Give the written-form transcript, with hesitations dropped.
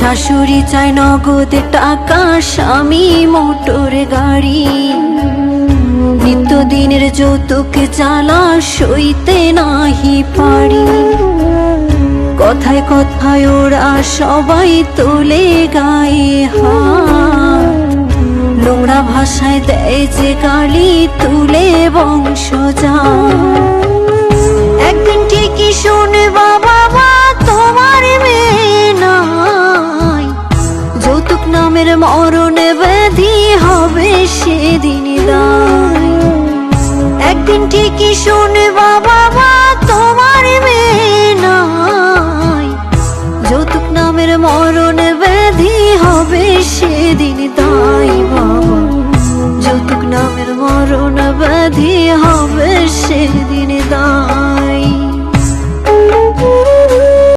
শাশুড়ি চায় নগদ টাকা, স্বামী মোটর গাড়ি। নিত্যদিনের যৌতুক জ্বালা সইতে নাহি পারি। কথায় কথায় ওরা সবাই তোলে গায়ে হাত, নোংরা ভাষায় দেয় যে গালি, তুলে বংশজাত। একদিন ঠিকই শুনবা বাবা